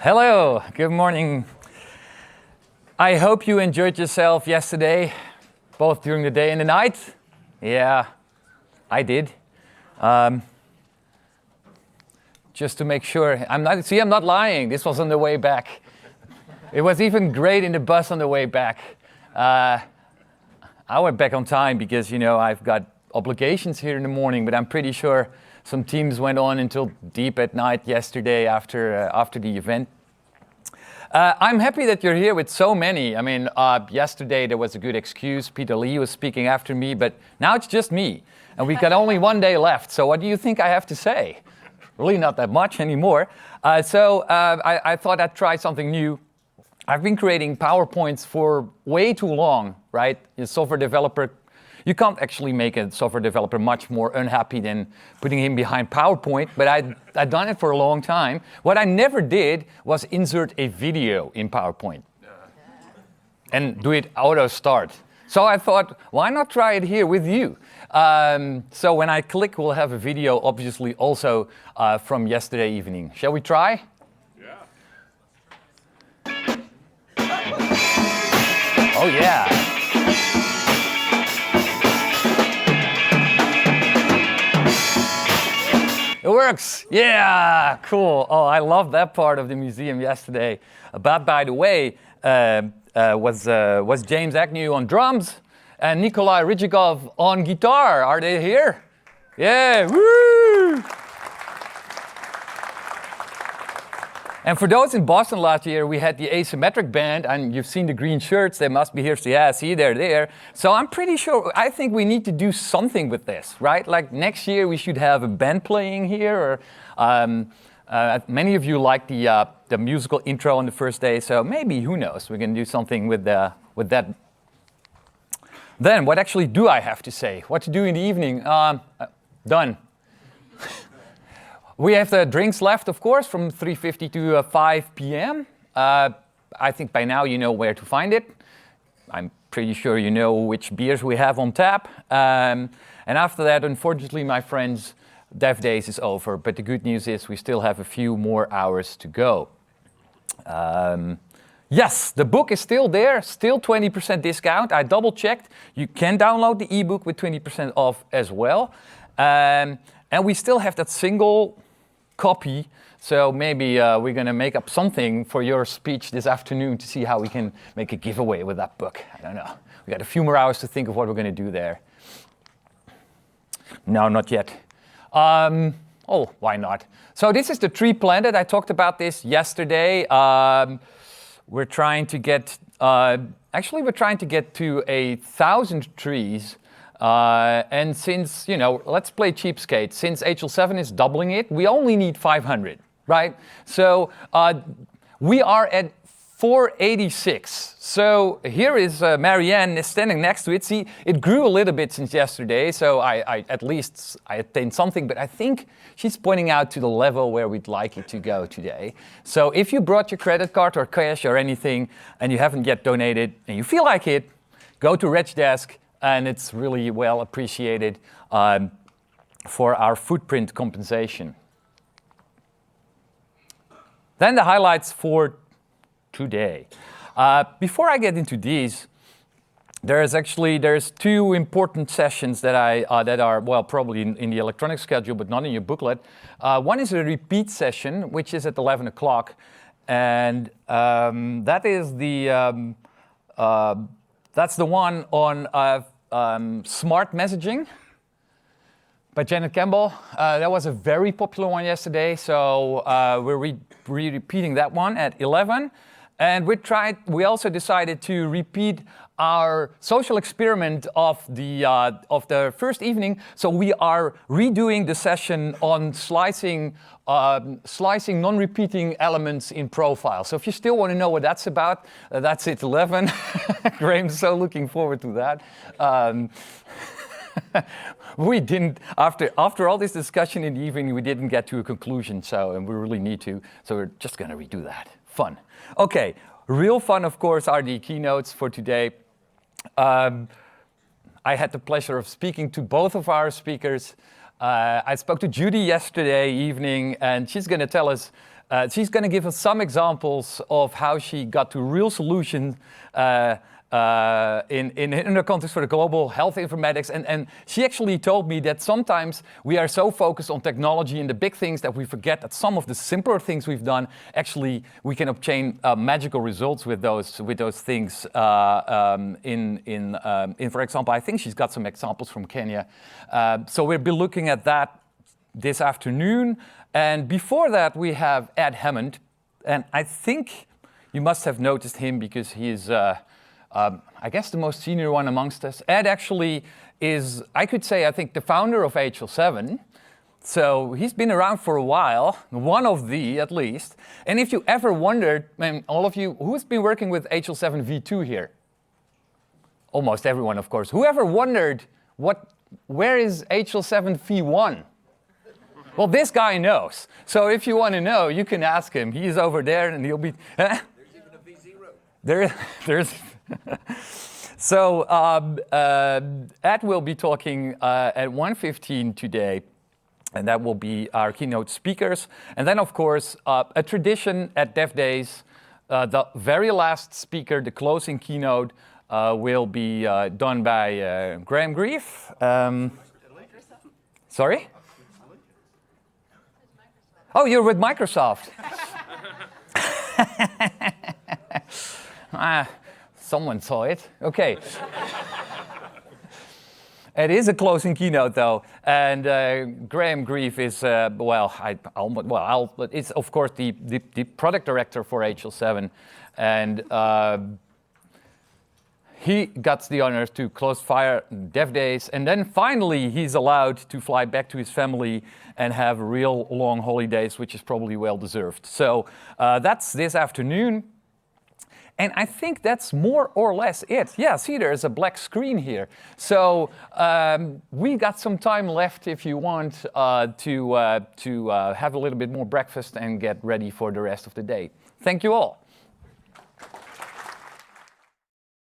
Hello, good morning. I hope you enjoyed yourself yesterday, both during the day and the night. Yeah, I did. Just to make sure, I'm not lying. This was on the way back. It was even great in the bus on the way back. I went back on time because, I've got obligations here in the morning, but I'm pretty sure some teams went on until deep at night yesterday after the event. I'm happy that you're here with so many. I mean, yesterday there was a good excuse. Peter Lee was speaking after me, but now it's just me. And we've got only one day left. So what do you think I have to say? Really not that much anymore. So I thought I'd try something new. I've been creating PowerPoints for way too long, right? A software developer, you can't actually make a software developer much more unhappy than putting him behind PowerPoint, but I'd done it for a long time. What I never did was insert a video in PowerPoint and do it auto start. So I thought, why not try it here with you? So when I click, we'll have a video, obviously also from yesterday evening. Shall we try? Yeah. Oh yeah. It works. Yeah, cool. Oh, I love that part of the museum yesterday. But by the way, was James Agnew on drums and Nikolai Rizhikov on guitar. Are they here? Yeah, woo! And for those in Boston last year, we had the asymmetric band, and you've seen the green shirts. They must be here. So yeah, see, they're there. So I'm pretty sure, I think we need to do something with this, right? Like next year, we should have a band playing here. Or many of you like the musical intro on the first day, so maybe, who knows, we can do something with that. Then, what actually do I have to say? What to do in the evening? Done. We have the drinks left, of course, from 3:50 to 5 p.m. I think by now you know where to find it. I'm pretty sure you know which beers we have on tap. And after that, unfortunately, my friends, DevDays is over. But the good news is we still have a few more hours to go. Yes, the book is still there, still 20% discount. I double-checked. You can download the ebook with 20% off as well. And we still have that single copy, so maybe we're going to make up something for your speech this afternoon to see how we can make a giveaway with that book. I don't know. We got a few more hours to think of what we're going to do there. No, not yet. Oh, why not? So this is the tree planted. I talked about this yesterday. We're trying to get, we're trying to get to 1,000 trees. And since, let's play cheapskate. Since HL7 is doubling it, we only need 500, right? So we are at 486. So here is Marianne is standing next to it. See, it grew a little bit since yesterday, so I attained something, but I think she's pointing out to the level where we'd like it to go today. So if you brought your credit card or cash or anything and you haven't yet donated and you feel like it, go to Reg's desk. And it's really well appreciated for our footprint compensation. Then the highlights for today. Before I get into these, there's two important sessions that are probably in the electronic schedule, but not in your booklet. One is a repeat session, which is at 11 o'clock, and that is that's the one on smart messaging by Janet Campbell. That was a very popular one yesterday, so we're repeating that one at 11. And we also decided to repeat our social experiment of the first evening. So we are redoing the session on slicing non-repeating elements in profile. So if you still want to know what that's about, that's at 11. Graham's so looking forward to that. We didn't, after all this discussion in the evening, we didn't get to a conclusion, and we really need to. So we're just going to redo that. Fun. Okay, real fun, of course, are the keynotes for today. I had the pleasure of speaking to both of our speakers. I spoke to Judy yesterday evening, and she's going to tell us She's going to give us some examples of how she got to real solutions in the context for the global health informatics. And she actually told me that sometimes we are so focused on technology and the big things that we forget that some of the simpler things we've done, actually we can obtain magical results with those things. For example, I think she's got some examples from Kenya. So we'll be looking at that this afternoon. And before that, we have Ed Hammond. And I think you must have noticed him because he is I guess the most senior one amongst us. Ed actually is, I could say, I think the founder of HL7. So he's been around for a while, one of the at least. And if you ever wondered, all of you, who's been working with HL7 V2 here? Almost everyone, of course. Whoever wondered, where is HL7 V1? Well, this guy knows. So if you want to know, you can ask him. He's over there and he'll be... There's even a V0. There's... So Ed will be talking at 1:15 today, and that will be our keynote speakers. And then, of course, a tradition at DevDays, the very last speaker, the closing keynote, will be done by Graham Grief. Sorry? Oh, you're with Microsoft. Someone saw it. Okay. It is a closing keynote, though, and Graham Grief is it's of course the product director for HL7, and he got the honor to close fire DevDays, and then finally he's allowed to fly back to his family and have real long holidays, which is probably well deserved. So that's this afternoon. And I think that's more or less it. Yeah, see, there's a black screen here. So we got some time left if you want to have a little bit more breakfast and get ready for the rest of the day. Thank you all.